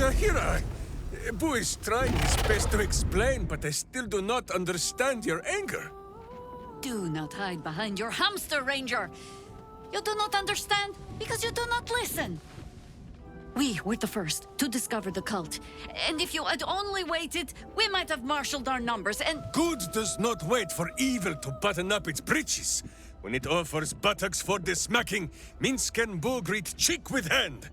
Jahira! Boo is trying his best to explain, but I still do not understand your anger. Do not hide behind your hamster, Ranger! You do not understand because you do not listen! We were the first to discover the cult, and if you had only waited, we might have marshaled our numbers and— Good does not wait for evil to button up its breeches. When it offers buttocks for the smacking, Minsk and Boo greet cheek with hand.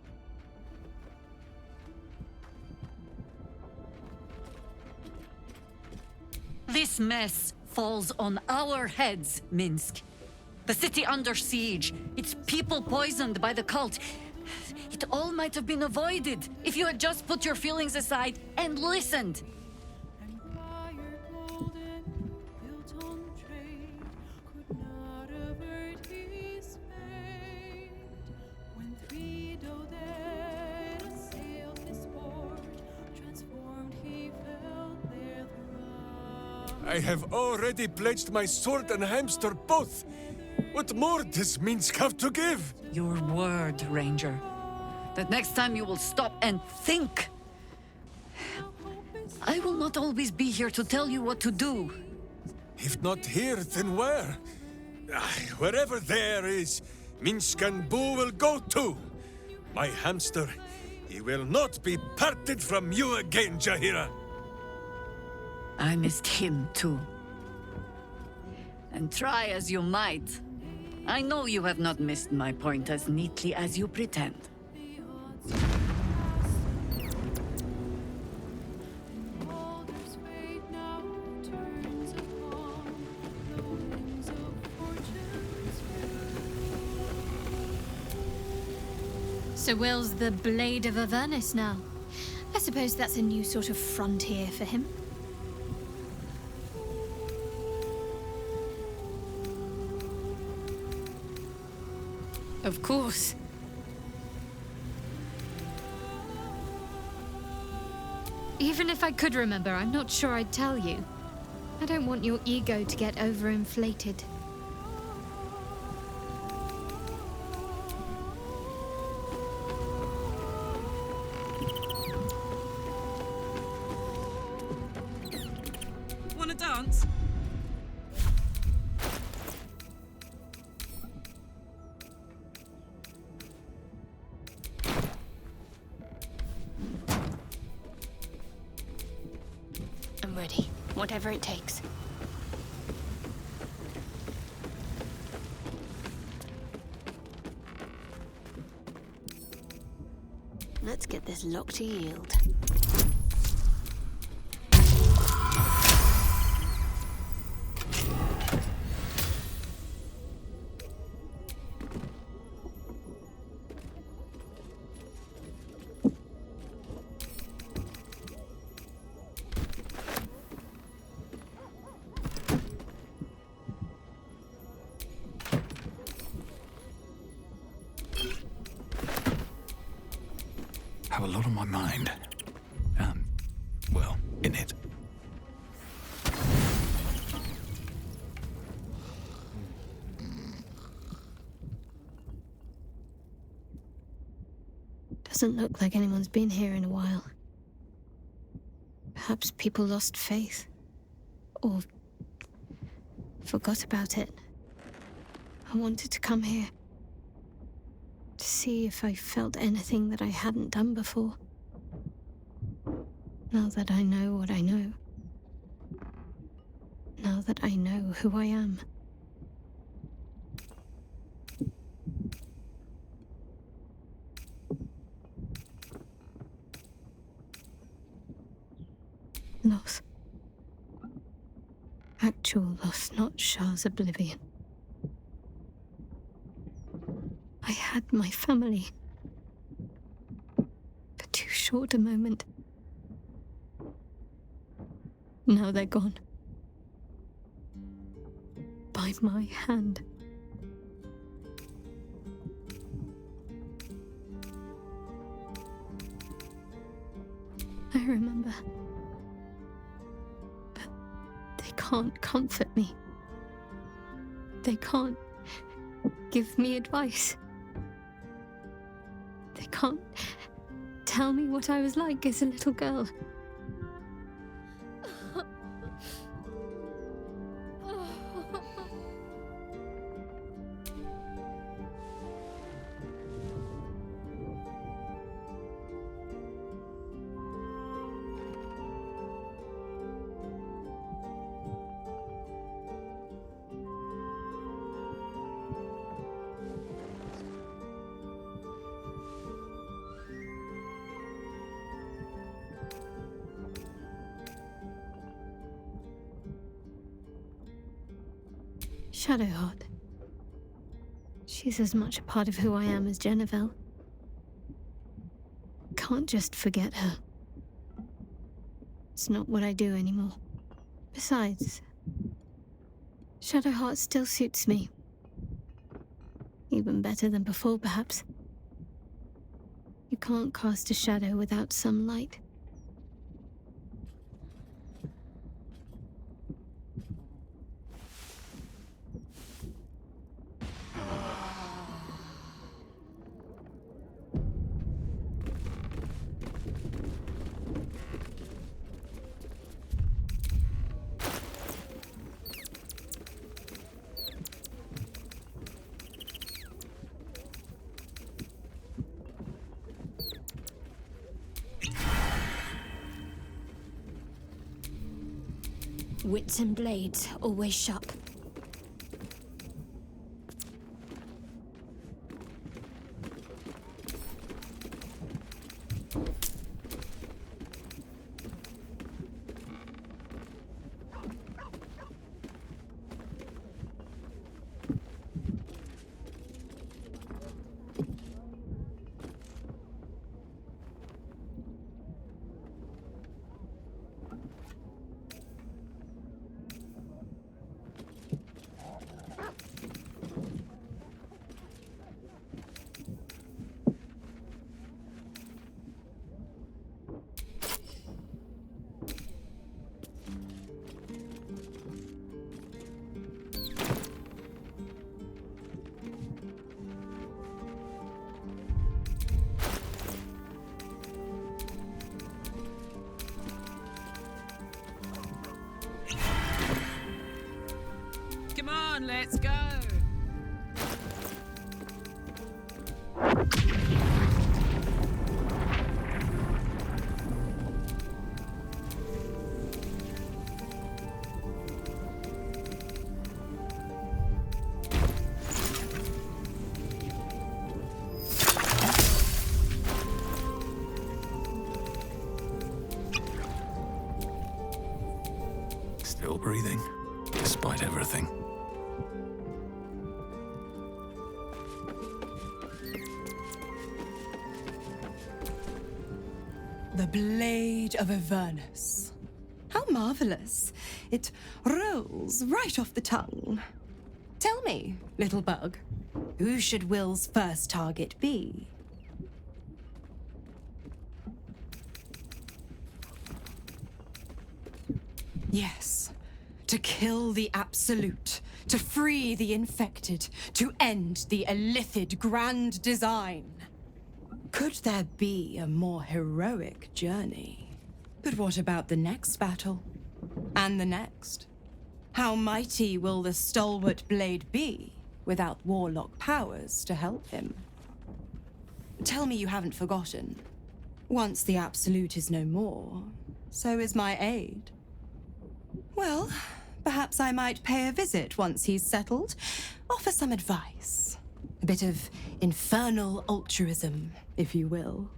This mess falls on our heads, Minsk. The city under siege, its people poisoned by the cult. It all might have been avoided if you had just put your feelings aside and listened. I have already pledged my sword and hamster both. What more does Minsk have to give? Your word, Ranger. That next time you will stop and think. I will not always be here to tell you what to do. If not here, then where? Wherever there is, Minsk and Boo will go too. My hamster, he will not be parted from you again, Jahira. I missed him too. And try as you might, I know you have not missed my point as neatly as you pretend. So Will's the Blade of Avernus now. I suppose that's a new sort of frontier for him. Of course. Even if I could remember, I'm not sure I'd tell you. I don't want your ego to get overinflated. Wanna dance? I'm ready, whatever it takes. Let's get this lock to yield. Have a lot on my mind. Well, in it. Doesn't look like anyone's been here in a while. Perhaps people lost faith. Or forgot about it. I wanted to come here. To see if I felt anything that I hadn't done before. Now that I know what I know. Now that I know who I am. Loss. Actual loss, not Shah's oblivion. I had my family. For too short a moment. Now they're gone. By my hand. I remember. But they can't comfort me. They can't give me advice. They can't tell me what I was like as a little girl. Shadowheart. She's as much a part of who I am as Jennifer. Can't just forget her. It's not what I do anymore. Besides, Shadowheart still suits me. Even better than before, perhaps. You can't cast a shadow without some light. Wits and blades, always sharp. Come on, let's go. Still breathing, despite everything. The Blade of Avernus. How marvelous. It rolls right off the tongue. Tell me, little bug, who should Will's first target be? Yes, to kill the Absolute, to free the infected, to end the illithid grand design. Could there be a more heroic journey? But what about the next battle? And the next? How mighty will the stalwart blade be without warlock powers to help him? Tell me you haven't forgotten. Once the Absolute is no more, so is my aid. Well, perhaps I might pay a visit once he's settled, offer some advice. A bit of infernal altruism, if you will.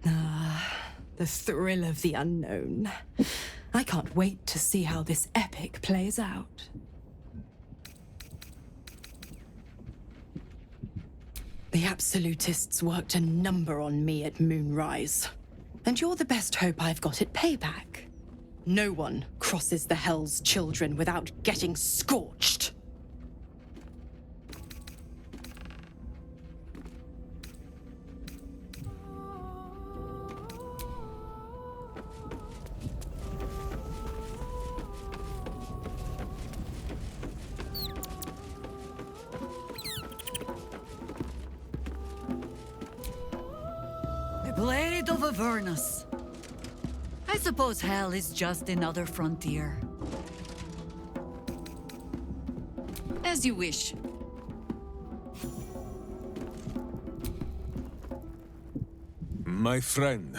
Ah, the thrill of the unknown. I can't wait to see how this epic plays out. The Absolutists worked a number on me at Moonrise, and you're the best hope I've got at payback. No one crosses the Hell's Children without getting scorched. The blade bit of Avernus. I suppose hell is just another frontier. As you wish. My friend,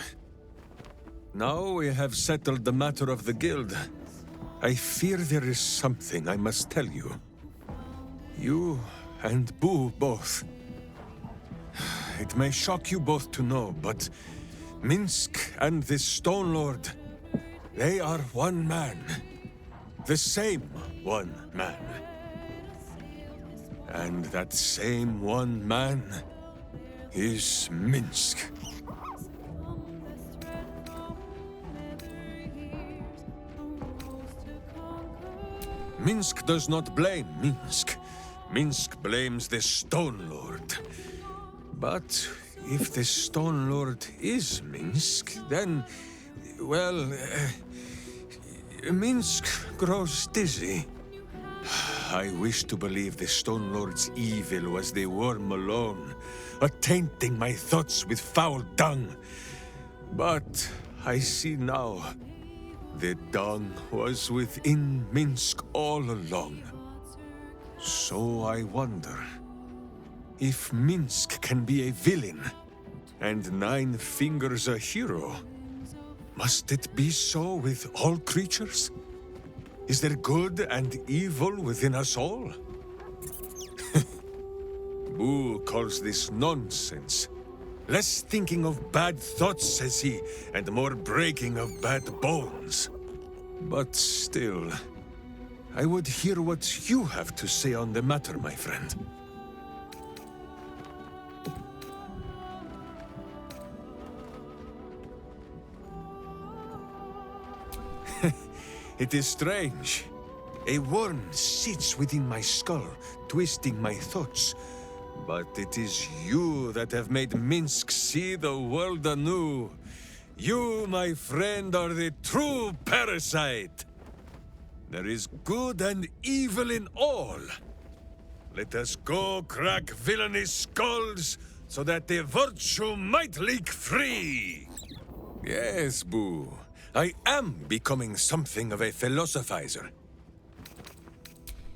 now we have settled the matter of the guild. I fear there is something I must tell you. You and Boo both. It may shock you both to know, but Minsk and this Stone Lord, they are one man. The same one man. And that same one man is Minsk. Minsk does not blame Minsk. Minsk blames the Stone Lord. But if the Stone Lord is Minsk, then, well, Minsk grows dizzy. I wish to believe the Stone Lord's evil was the worm alone, attainting my thoughts with foul dung. But I see now, the dung was within Minsk all along. So I wonder, if Minsk can be a villain, and Nine Fingers a hero, must it be so with all creatures? Is there good and evil within us all? Boo calls this nonsense. Less thinking of bad thoughts, says he, and more breaking of bad bones. But still, I would hear what you have to say on the matter, my friend. It is strange. A worm sits within my skull, twisting my thoughts. But it is you that have made Minsk see the world anew. You, my friend, are the true parasite. There is good and evil in all. Let us go crack villainous skulls, so that the virtue might leak free. Yes, Boo. I am becoming something of a philosophizer.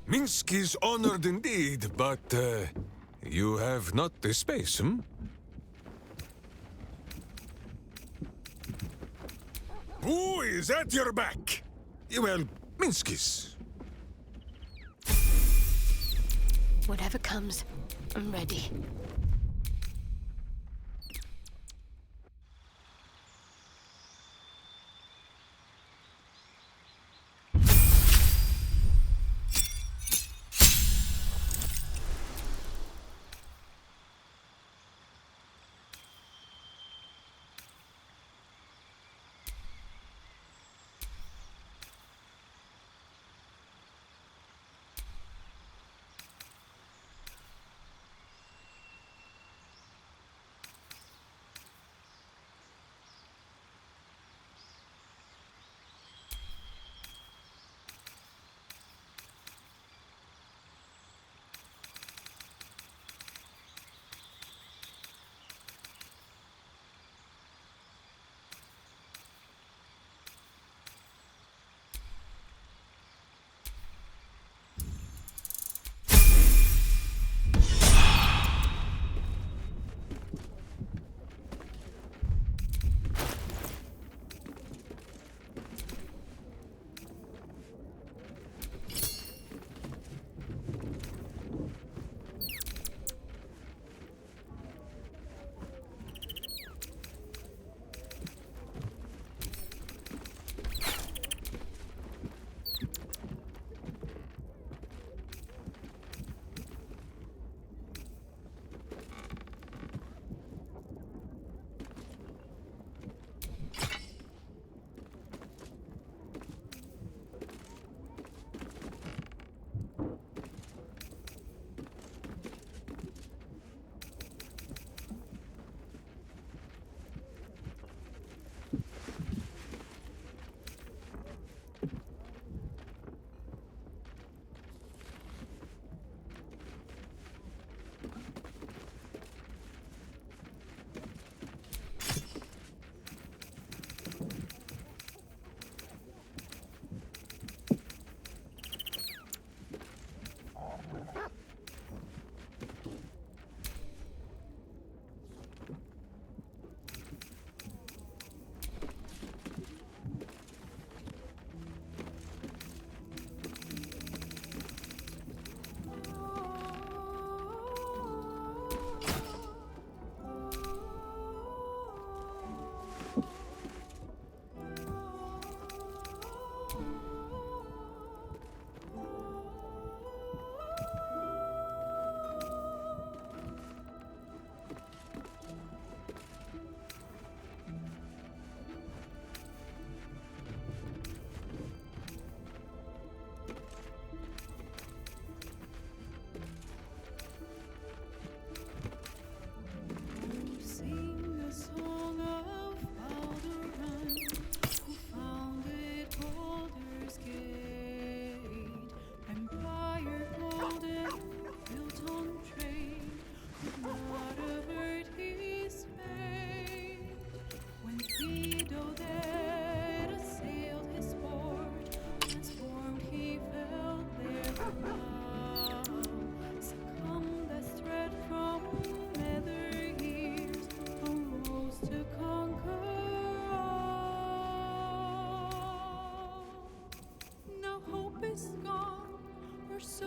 Minsk is honored indeed, but, you have not the space, Who is at your back? Well, Minsk is. Whatever comes, I'm ready.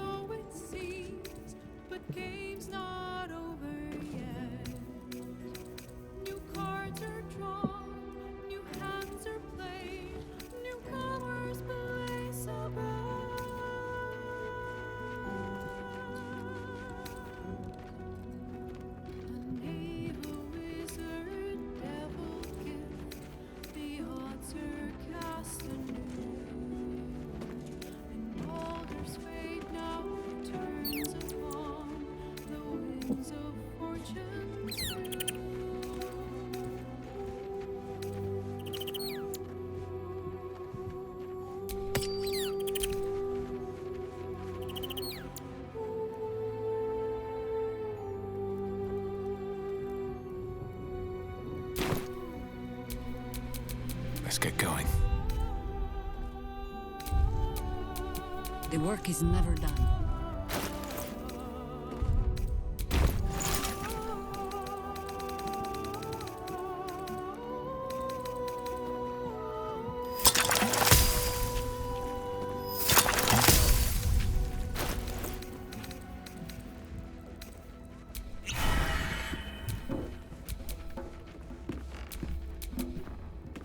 so it seems, but game's not over yet. New cards are drawn, new hands are played, newcomers place above. A knave, a wizard, devil gift, the odds are cast anew. And Baldur's fate now turns upon the winds of fortune's view. Let's get going. The work is never done.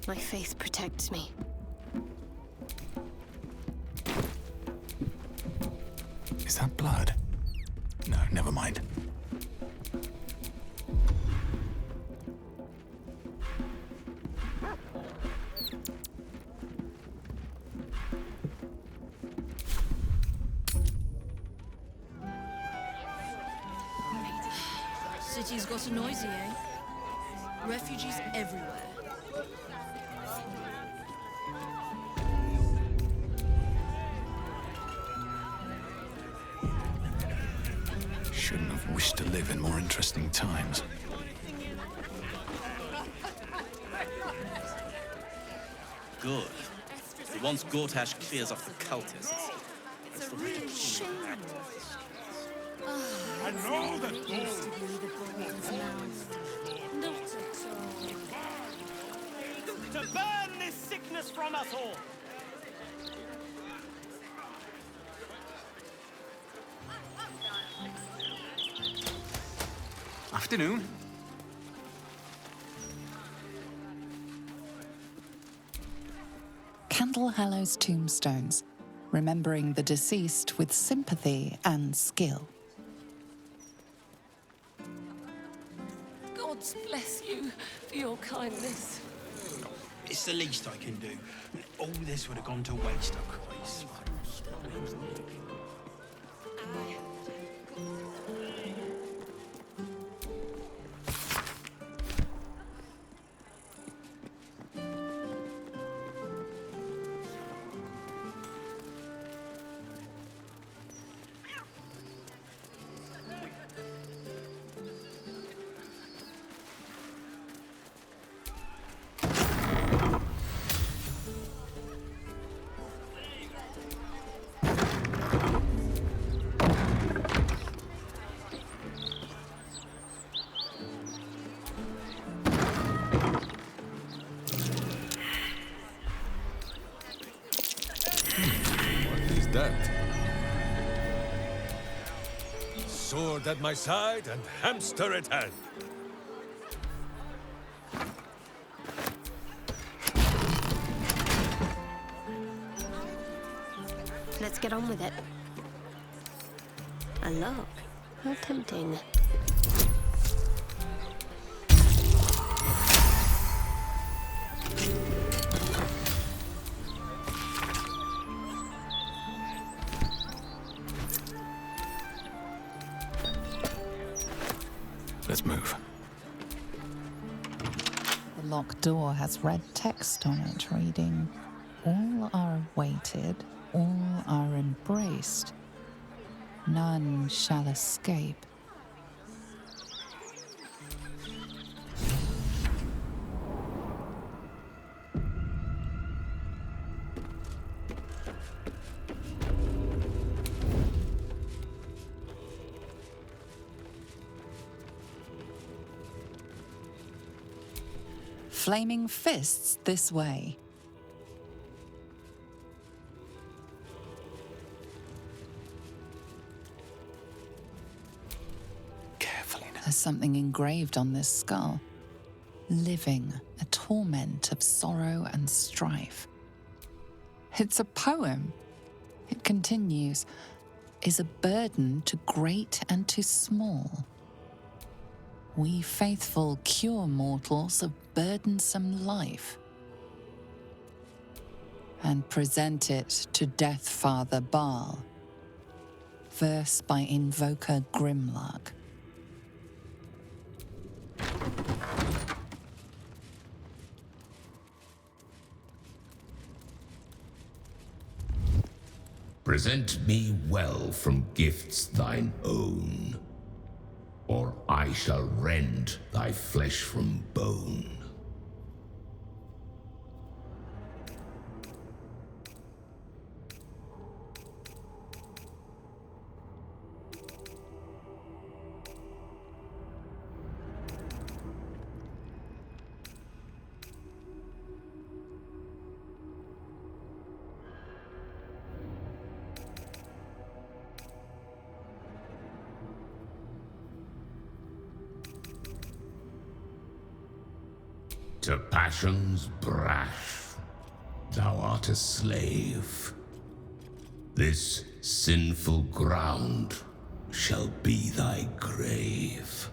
My faith protects me. Is that blood? No, never mind. City's got noisy, eh? Refugees everywhere. Shouldn't have wished to live in more interesting times. Good. For once Gortash clears off the cultists. It's a real shame. I know that those To burn this sickness from us all! Afternoon. Candlehallows tombstones, remembering the deceased with sympathy and skill. God bless you for your kindness. It's the least I can do. All this would have gone to waste, of course. that. Sword at my side and hamster at hand. Let's get on with it. A log? How tempting. Let's move. The locked door has red text on it reading, "All are awaited, all are embraced. None shall escape." Flaming fists this way. There's something engraved on this skull. Living, a torment of sorrow and strife. It's a poem. It continues, is a burden to great and to small. We faithful cure mortals of burdensome life, and present it to Death Father Baal. Verse by Invoker Grimlark. Present me well from gifts thine own, or I shall rend thy flesh from bone. To passions brash, thou art a slave. This sinful ground shall be thy grave.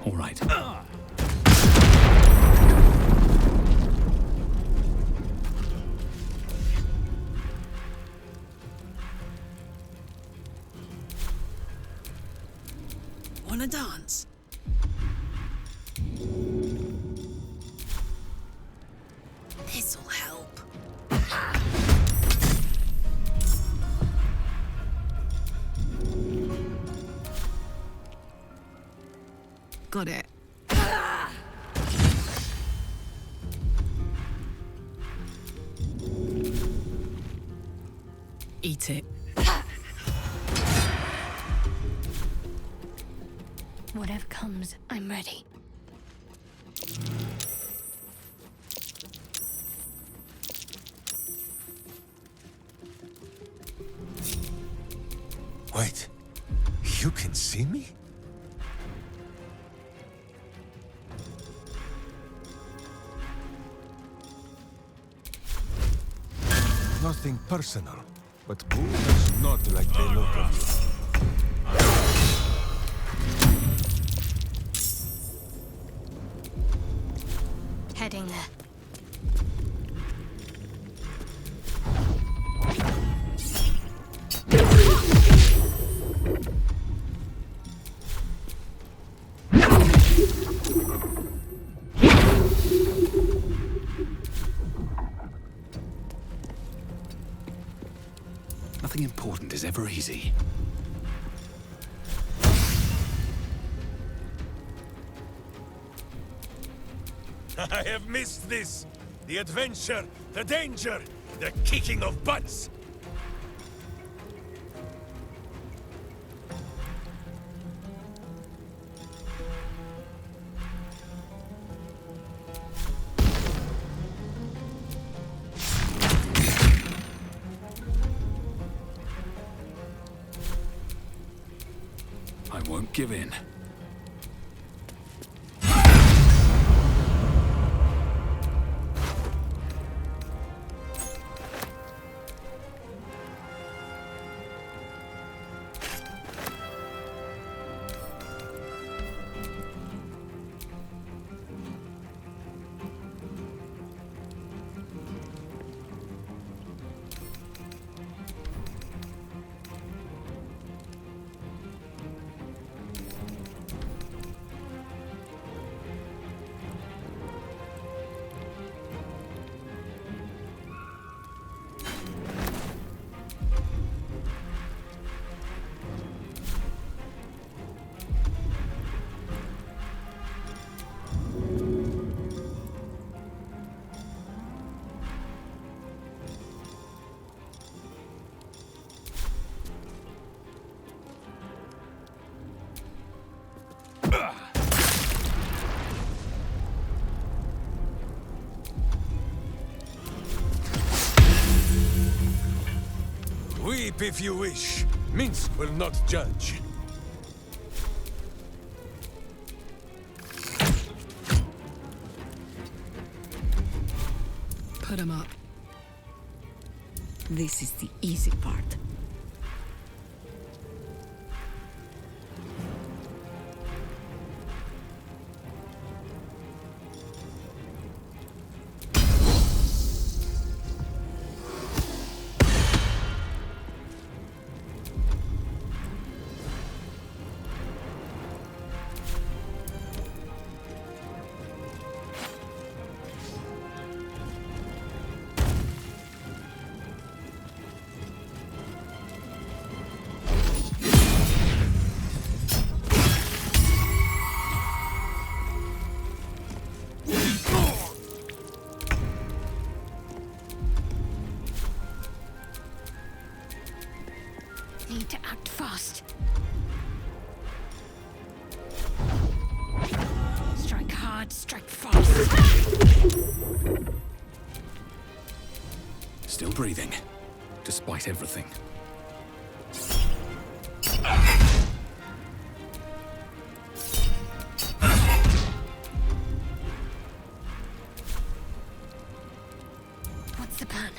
All right. Wanna dance? This'll help. Got it. Eat it. Whatever comes, I'm ready. Wait, you can see me? Nothing personal, but Boo does not like the look of you. Heading there. Nothing important is ever easy. I have missed this. The adventure, the danger, the kicking of butts. I won't give in. Weep if you wish. Minsk will not judge. Put him up. This is the easy part. Need to act fast. Strike hard, strike fast. Still breathing, despite everything. What's the plan?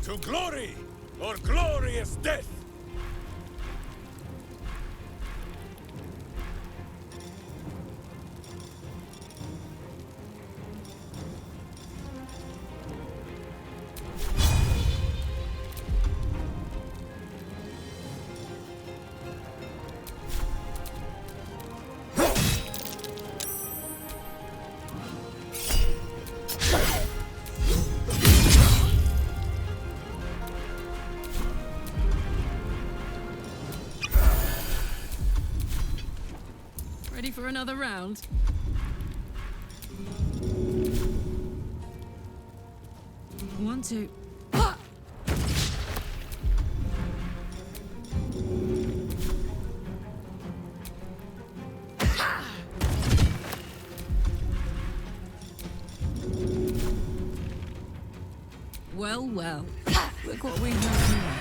To glory, or glorious death! Ready for another round? One, two. Well, well. Look what we have here.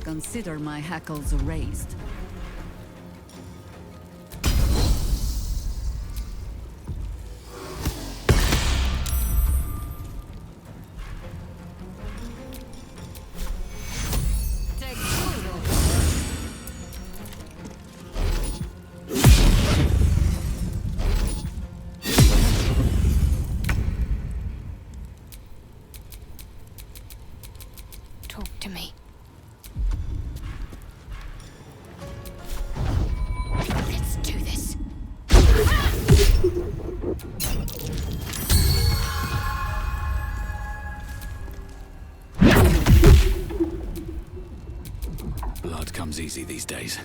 Consider my hackles raised. Talk to me. Let's do this. Blood comes easy these days.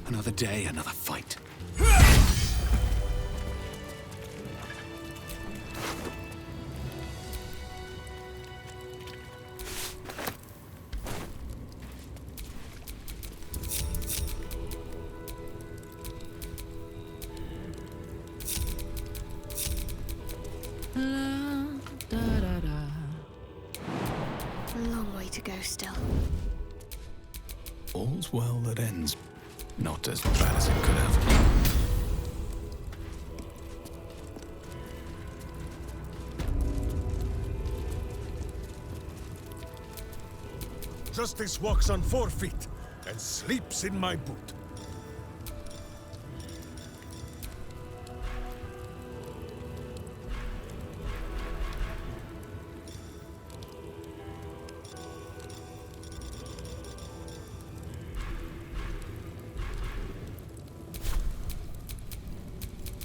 Another day, another fight. A long way to go still. All's well that ends. Not as bad as it could have. Justice walks on 4 feet and sleeps in my boot.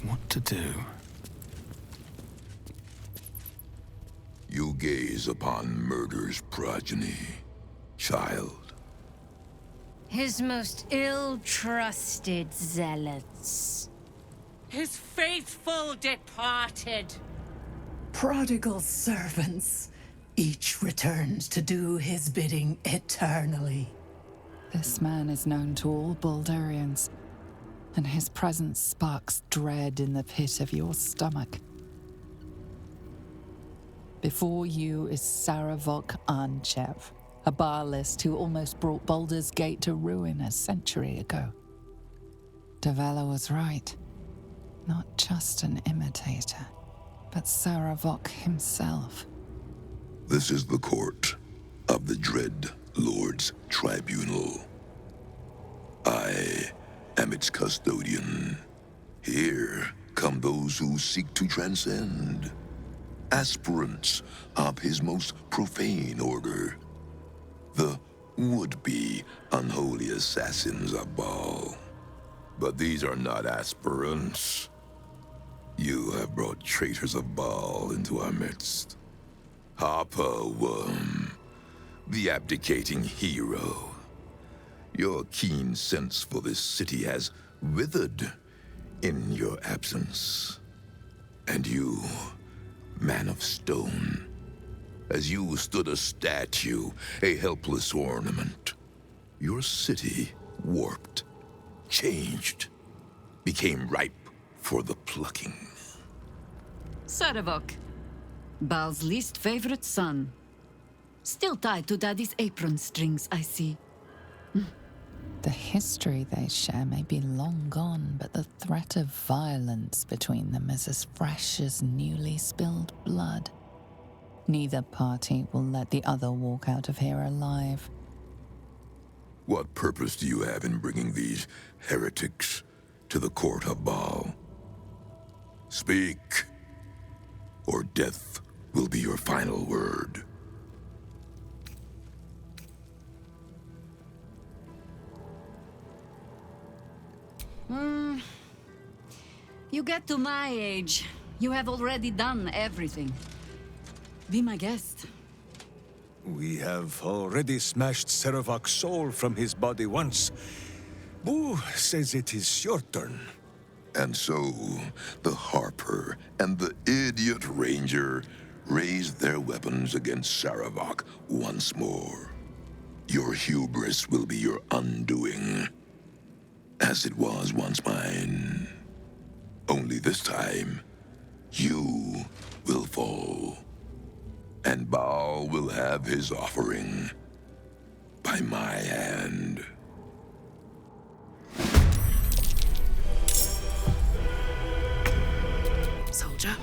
What to do? You gaze upon murder's progeny, child. His most ill-trusted zealots. His faithful departed. Prodigal servants. Each returns to do his bidding eternally. This man is known to all Baldurians, and his presence sparks dread in the pit of your stomach. Before you is Sarvok Arnchev, a Baalist who almost brought Baldur's Gate to ruin a century ago. Davella was right. Not just an imitator, but Sarvok himself. This is the court of the Dread Lord's Tribunal. I am its custodian. Here come those who seek to transcend, aspirants of his most profane order, the would-be unholy assassins of Baal. But these are not aspirants. You have brought traitors of Baal into our midst. Harper Worm, the abdicating hero. Your keen sense for this city has withered in your absence. And you, man of stone, as you stood a statue, a helpless ornament, your city warped, changed, became ripe for the plucking. Sarvok, Baal's least favorite son. Still tied to Daddy's apron strings, I see. The history they share may be long gone, but the threat of violence between them is as fresh as newly spilled blood. Neither party will let the other walk out of here alive. What purpose do you have in bringing these heretics to the court of Baal? Speak, or death will be your final word. You get to my age, you have already done everything. Be my guest. We have already smashed Sarvok's soul from his body once. Boo says it is your turn. And so, the Harper and the idiot Ranger raised their weapons against Sarvok once more. Your hubris will be your undoing, as it was once mine. Only this time, you will fall, and Baal will have his offering by my hand. Soldier.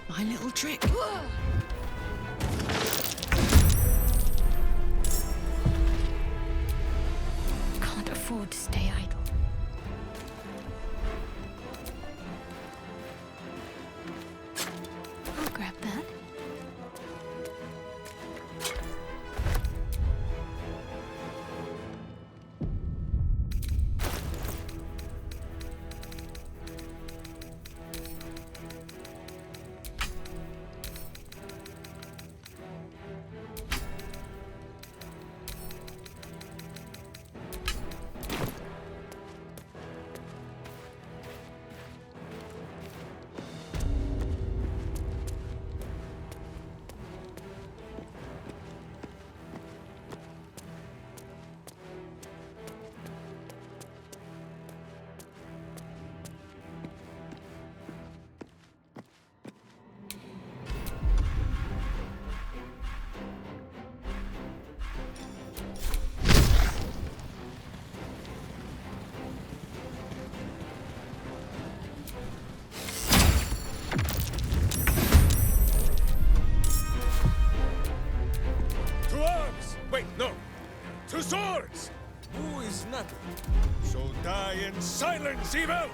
My little trick. Can't afford to stay idle. I'll grab that. Silence, evil!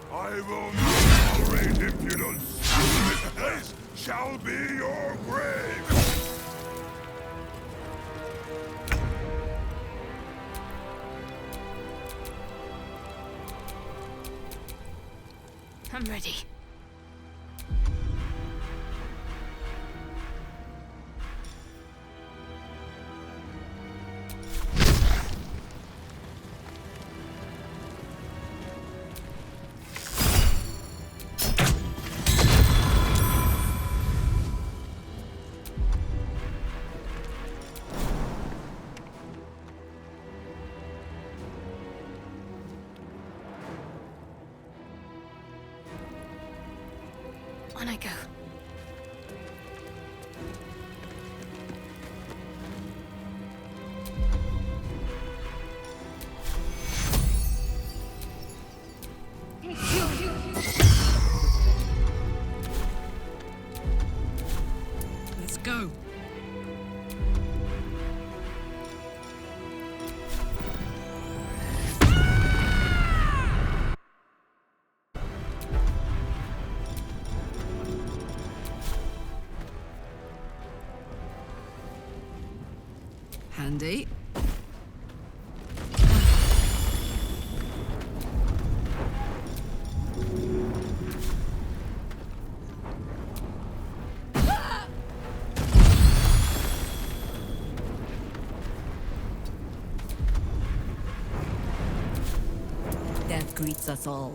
I will not tolerate impudence. This place shall be your grave. I'm ready. On I go. Let's go. Handy. Death greets us all,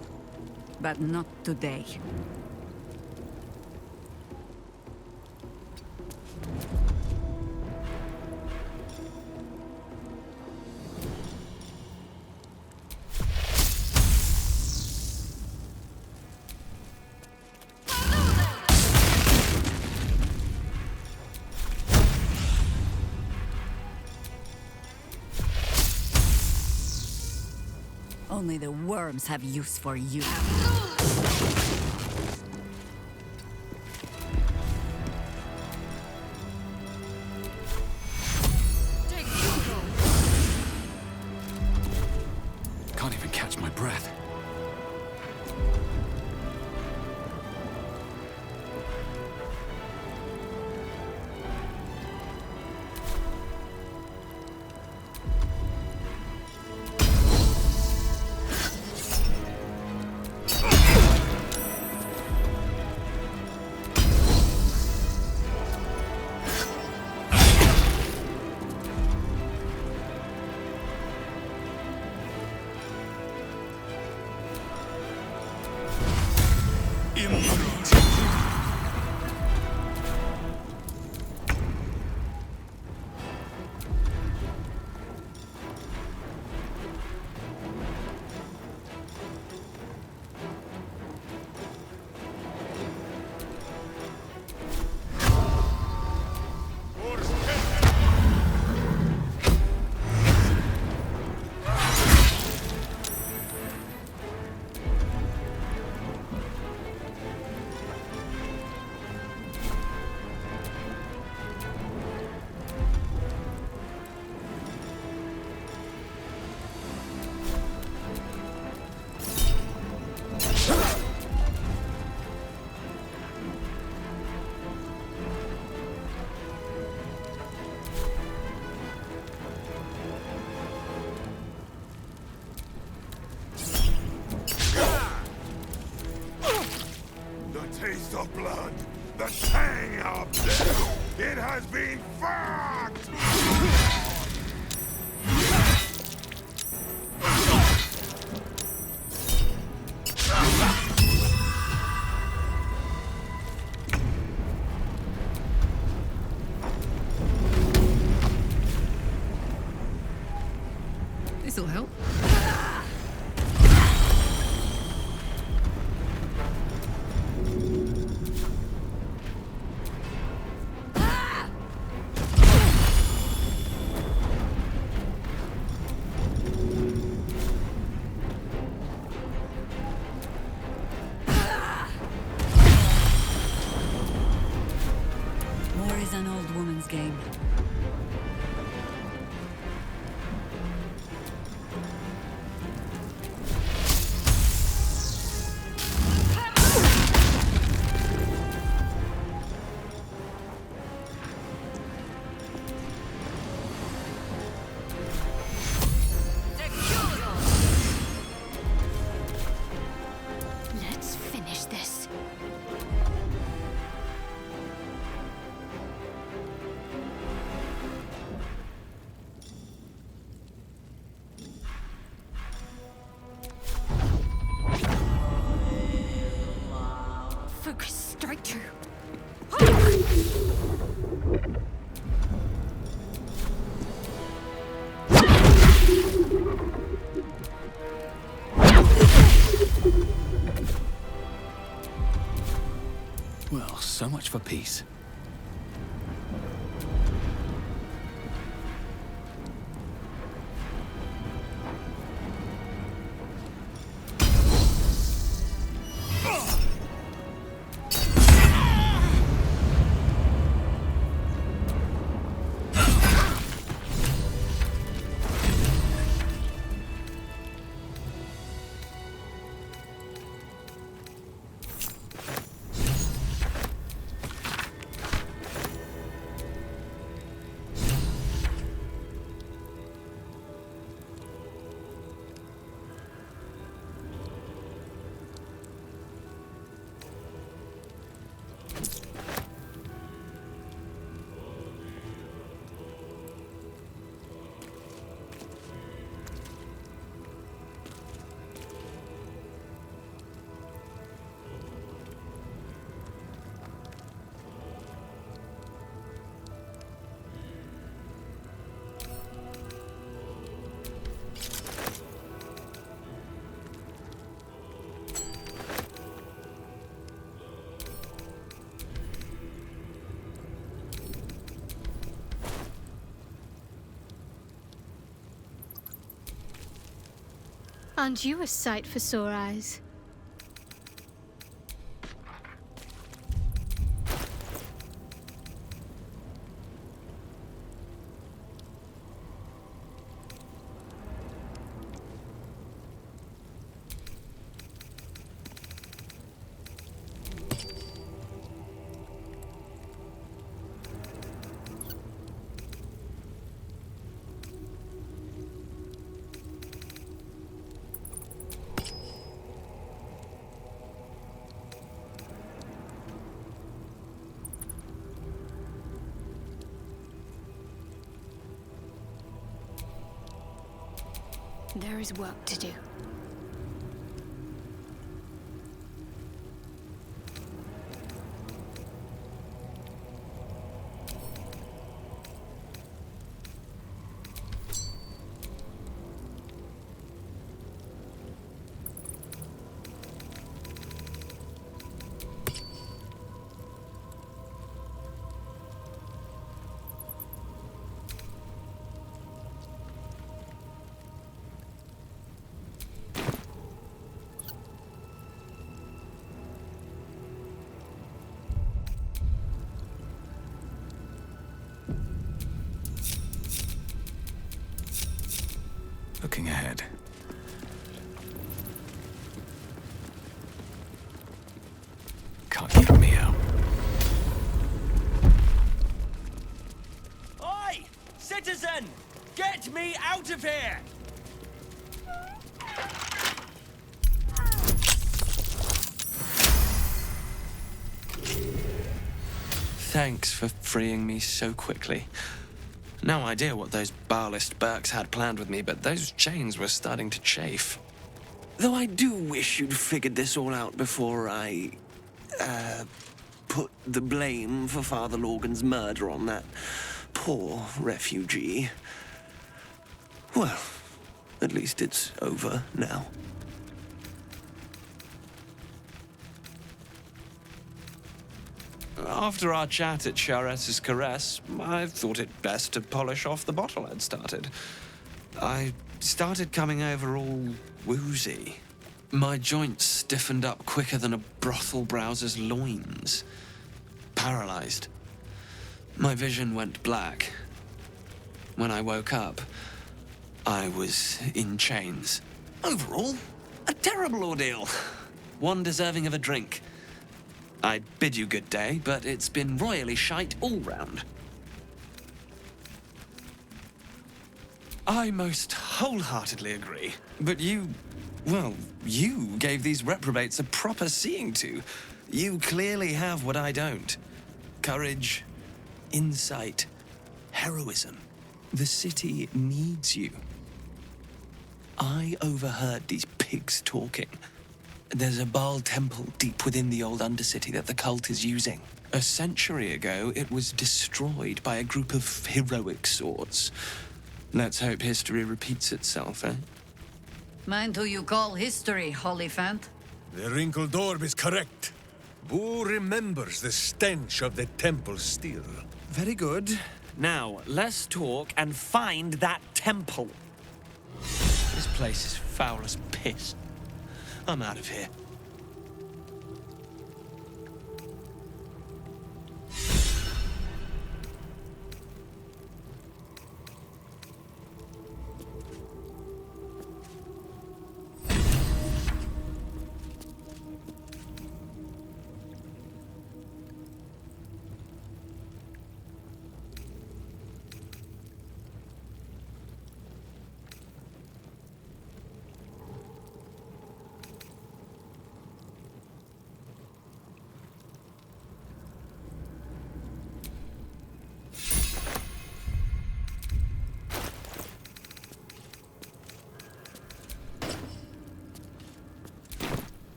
but not today. Only the worms have use for you. Can't even catch my breath. Taste of blood, the tang of death. It has been fucked! This'll help. Always an old woman's game. Let's finish this. Focus, strike true. Well, so much for peace. Aren't you a sight for sore eyes? There is work to do. Looking ahead. Can't keep me out. Oi! Citizen! Get me out of here! Thanks for freeing me so quickly. No idea what those Barlist Burks had planned with me, but those chains were starting to chafe. Though I do wish you'd figured this all out before I, put the blame for Father Lorgan's murder on that poor refugee. Well, at least it's over now. After our chat at Charessa's Caress, I thought it best to polish off the bottle I'd started. I started coming over all woozy. My joints stiffened up quicker than a brothel browser's loins. Paralyzed. My vision went black. When I woke up, I was in chains. Overall, a terrible ordeal. One deserving of a drink. I bid you good day, but it's been royally shite all round. I most wholeheartedly agree. But you gave these reprobates a proper seeing to. You clearly have what I don't. Courage, insight, heroism. The city needs you. I overheard these pigs talking. There's a Baal temple deep within the old Undercity that the cult is using. A century ago, it was destroyed by a group of heroic sorts. Let's hope history repeats itself, eh? Mind who you call history, Holyphant. The wrinkled orb is correct. Boo remembers the stench of the temple still. Very good. Now, let's talk and find that temple. This place is foul as piss. I'm out of here.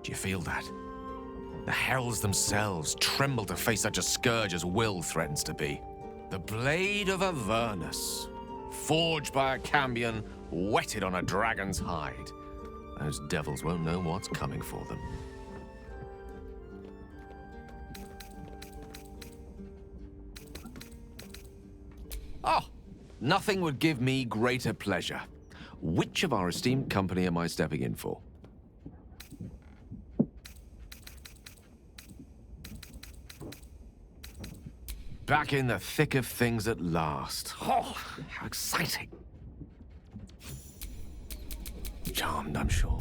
Do you feel that? The hells themselves tremble to face such a scourge as Will threatens to be. The blade of Avernus, forged by a cambion, whetted on a dragon's hide. Those devils won't know what's coming for them. Oh, nothing would give me greater pleasure. Which of our esteemed company am I stepping in for? Back in the thick of things at last. Oh, how exciting. Charmed, I'm sure.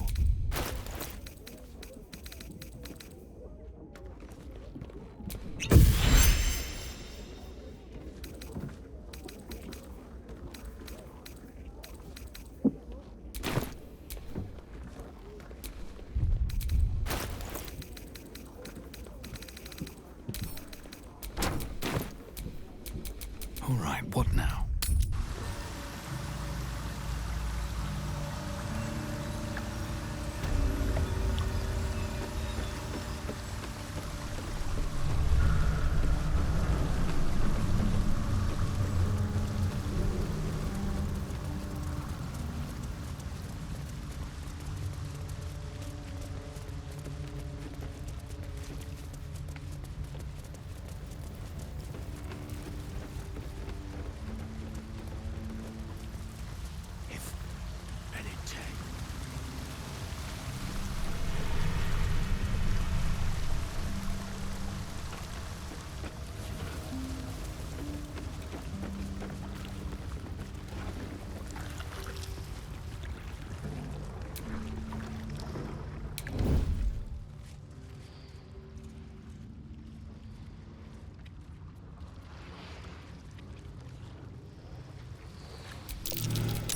All right, what now?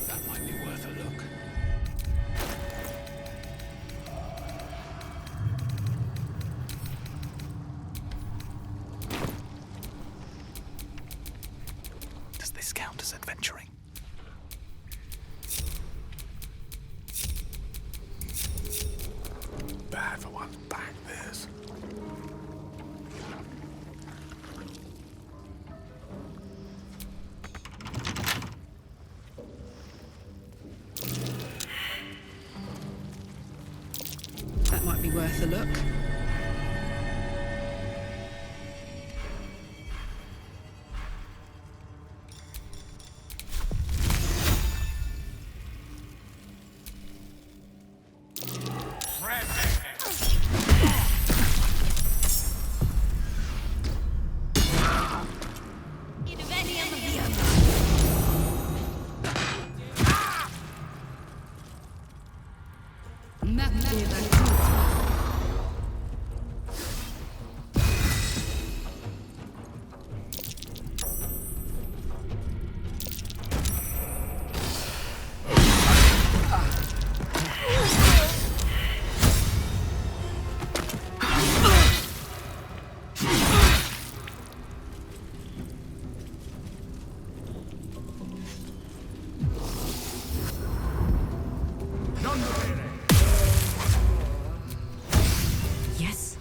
That might be worth a look. Does this count as adventuring? Bad for one's back, this. That might be worth a look. Yes.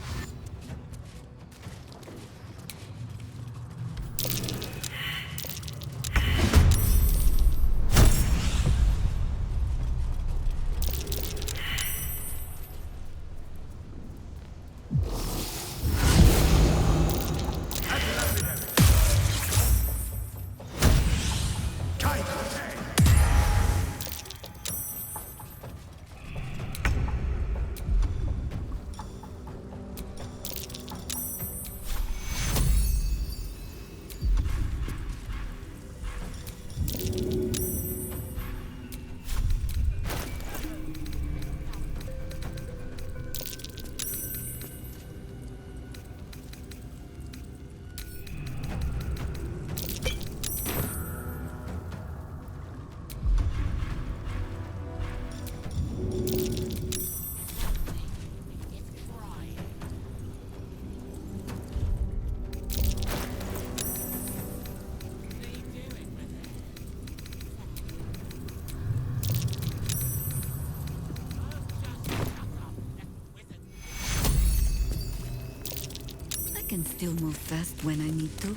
I can still move fast when I need to.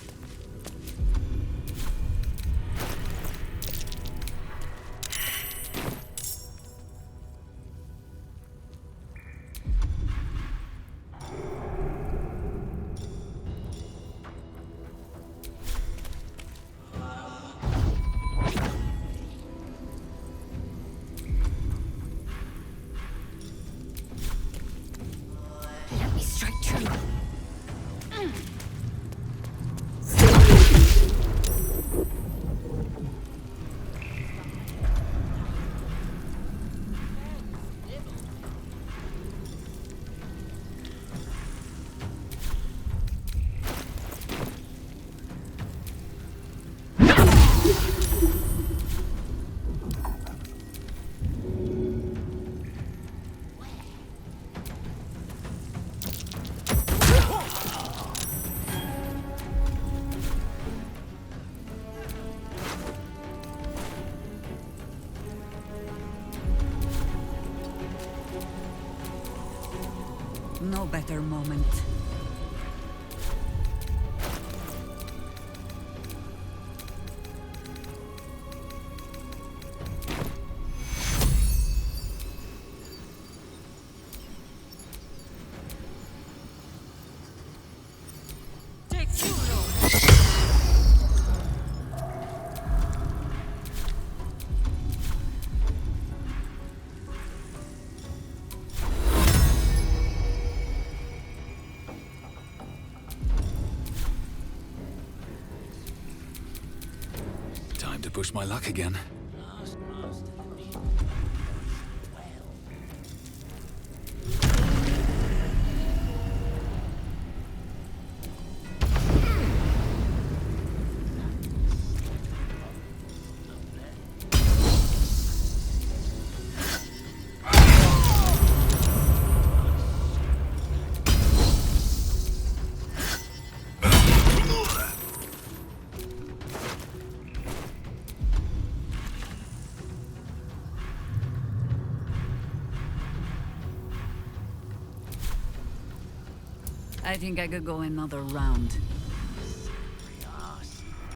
Let me strike true. no better moment. Time to push my luck again. I think I could go another round.